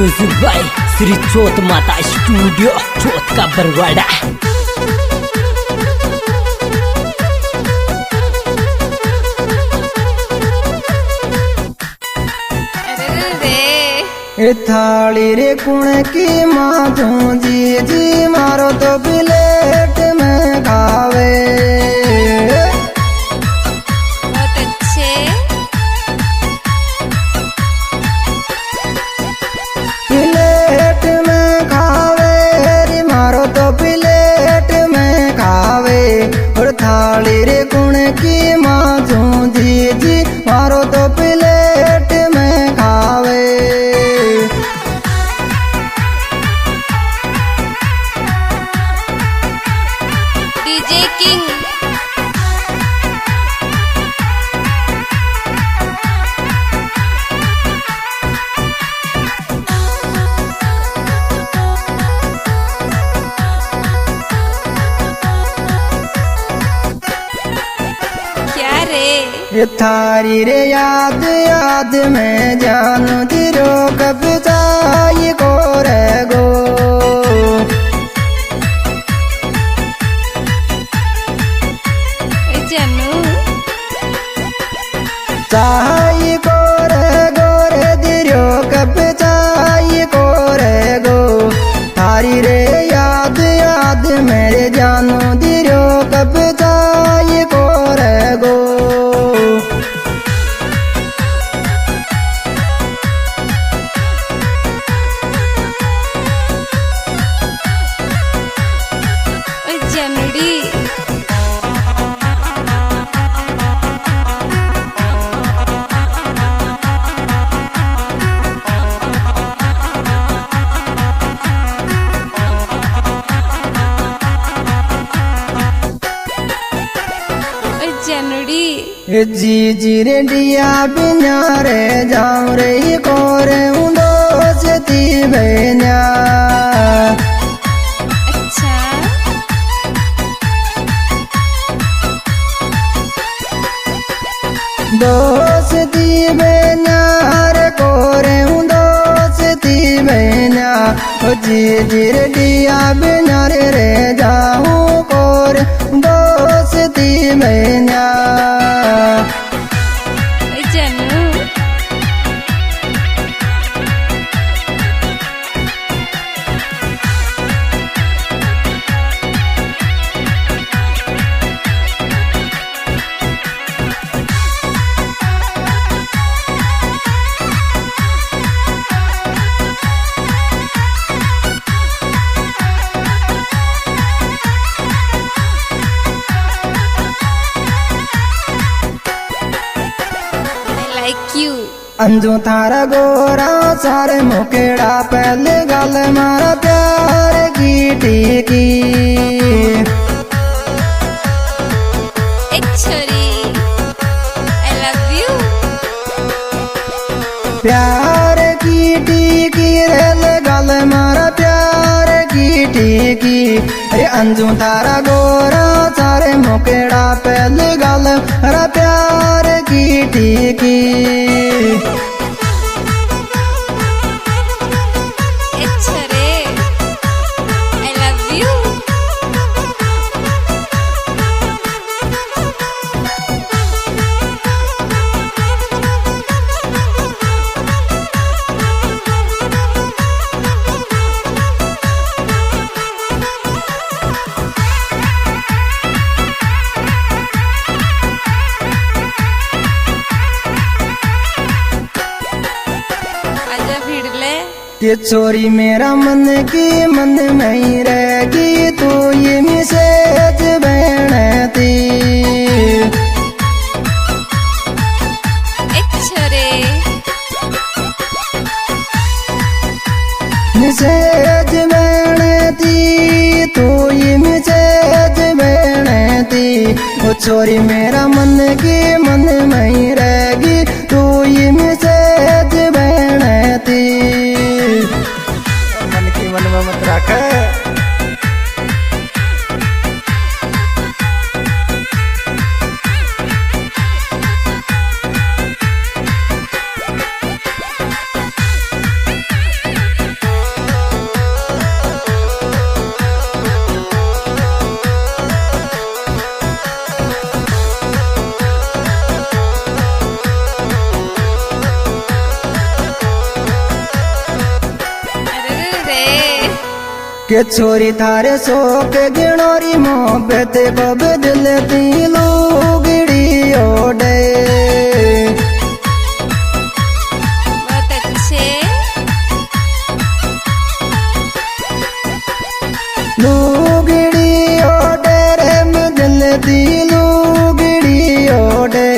Music by Shri चौथ माता studio चौथ का बरवाड़ा। थाली रे कुण की माधू जी जी मारो तो प्लेट में खावे। बहुत अच्छे। प्लेट में खावे रे मारो तो प्लेट में खावे। और थाली रे कुण की माधू जी जी मारो तो प्लेट में खावे। डीजे किंग क्या रे? ये थारी रे याद याद में जानू दिरो कब जाई को रे गो। जानू चाई को रे गो रे दिरो कब जाई को रे गो। थारी रे याद याद मेरे जानू दिरो कब जाई को रे गो। जनड़ी जनड़ी जी जी रे डिया बिना रे जाऊं रे को रे उंडो से ती बेन्या। अच्छा दोस्ती बेन्या रे को रे उंडो से ती बेन्या। जी जी रे डिया बिना रे जाऊं को रे दोस्ती बेन्या। जानू लाइक यू। अंजू थारा गोरा सारे मुकेड़ा पहले गल मारा प्यार की टीकी। एक छोरी आई लव यू। प्यार की टीकी रे गल मारा प्यार की टीकी। अरे अंजू थारा गोरा सारे मुकेड़ा पहले गल मारा प्यार की टीकी। एक छोरे आई लव यू। आजा भिड़ले ये चोरी मेरा मन की मन में ही रहेगी। तू ये मिसेज बहनती। एक छोरे मिसेज बहनती। तू ये मिसेज बहनती। वो चोरी मेरा मन की मन में ही रहेगी। तू ये मिसेज बहनती। मन की मन में मत रख। के छोरी थारे सो के गिणोरी मोहब्बत को बदल दी लुगड़ी ओढ़े। बहुत अच्छे। लुगड़ी ओढ़े रे बदल दी लुगड़ी ओढ़े।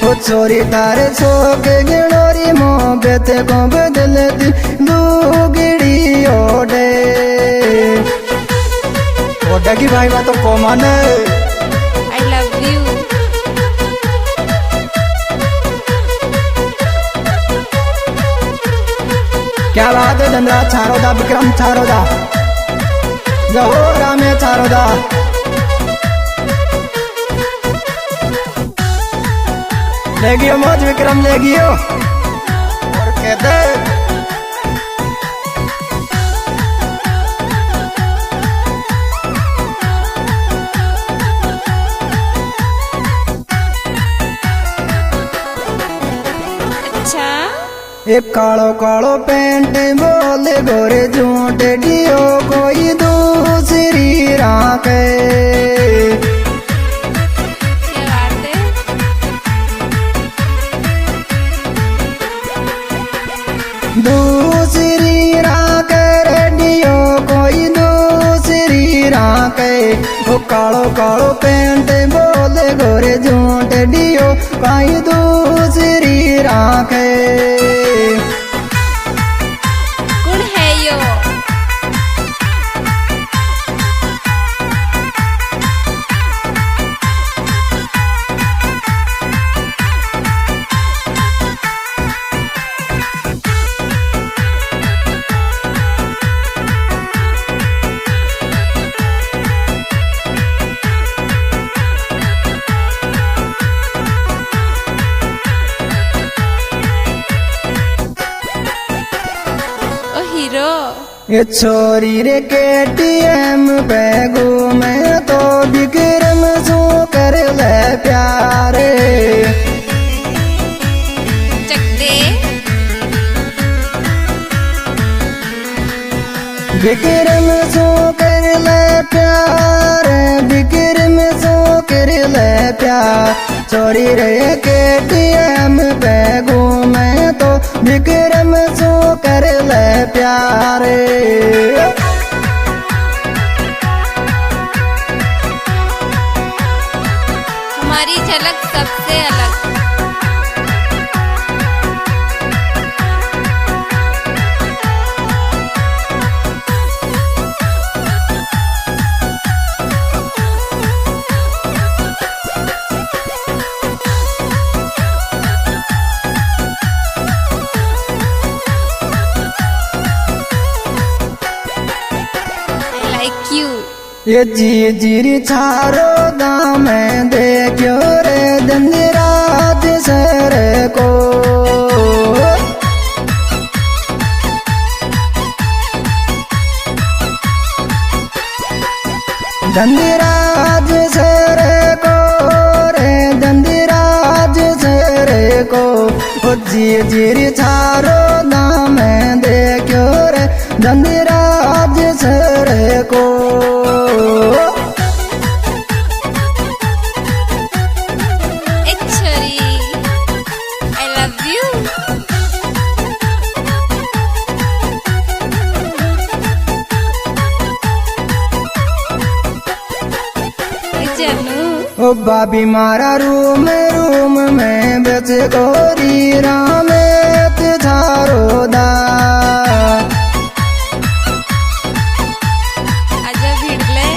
वो छोरी थारे सो के गिणोरी मोहब्बत को बदल दी लुगड़ी ओढ़े। ओढ़ेगी भाई बात तो कॉमन है। I love you. क्या बात है धंधा छारोदा विक्रम छारोदा जहोरा में छारोदा। लेगियो मौज विक्रम लेगियो और कहते अच्छा। एक कालो कालो पेंट बोले गोरे झूठ डियो कोई दूसरी राखे। क्या बात है। दूसरी राखे रेडियो कोई दूसरी राखे। वो कालो कालो पेंट बोले गोरे झूठ डियो कोई दूसरी राखे। गुण है यो। ओ हीरो। ये छोरी रे KTM पे घूमे तो विक्रम सो कर ले प्यारे। चक दे। विक्रम सो कर ले प्यार विक्रम सो कर ले प्यार। छोरी रे KTM पे घूमे तो विक्रम सो कर ले प्यारे। हमारी झलक सबसे अलग। I like you। ये जीरी छारो दाम देखो रे दिन रात सर को। दंदराज सर को रे दंदराज सर को। वो जीरी छारो दाम देखो रे दंदराज सर को। एक छरी। I love you। ए जानू। ओ बाबी मारा रूम में बेच गोरी रामेत झारो दा। आजा भिड़ले।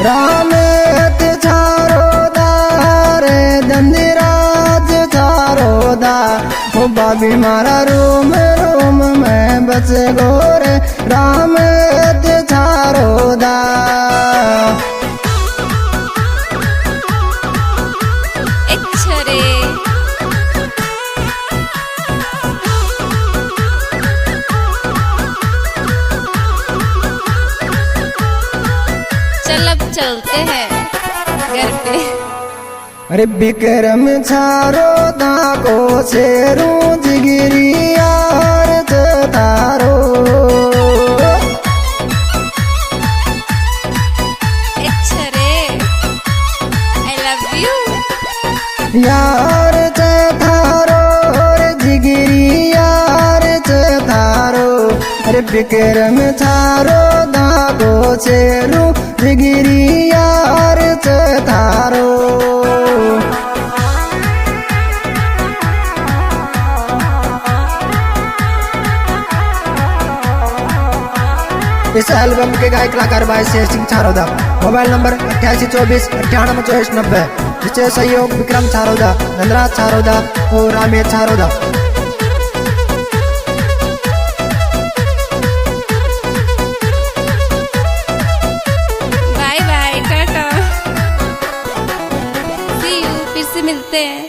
रामेत झारो दा रे दंदराज झारो दा। ओ बाबी मारा रूम में बच गोरे रामेत झारो दा। एक छरे। चल अब चलते हैं घर पे। अरे विक्रम छारो दाको शेरू जिगिरी यार तारो अच्छा रे आई लव यू यार थारो रे जिगिरी यार थारो अरे विक्रम छारो दाको शेरू जिगिरी यार थारो इस एल्बम के गायक कलाकार भाई शेर सिंह छारोदा। Mobile number 8824982490। जिससे सहयोग विक्रम छारोदा, नंदराज छारोदा और Ramesh Charoda. Bye bye tata see you फिर से मिलते हैं।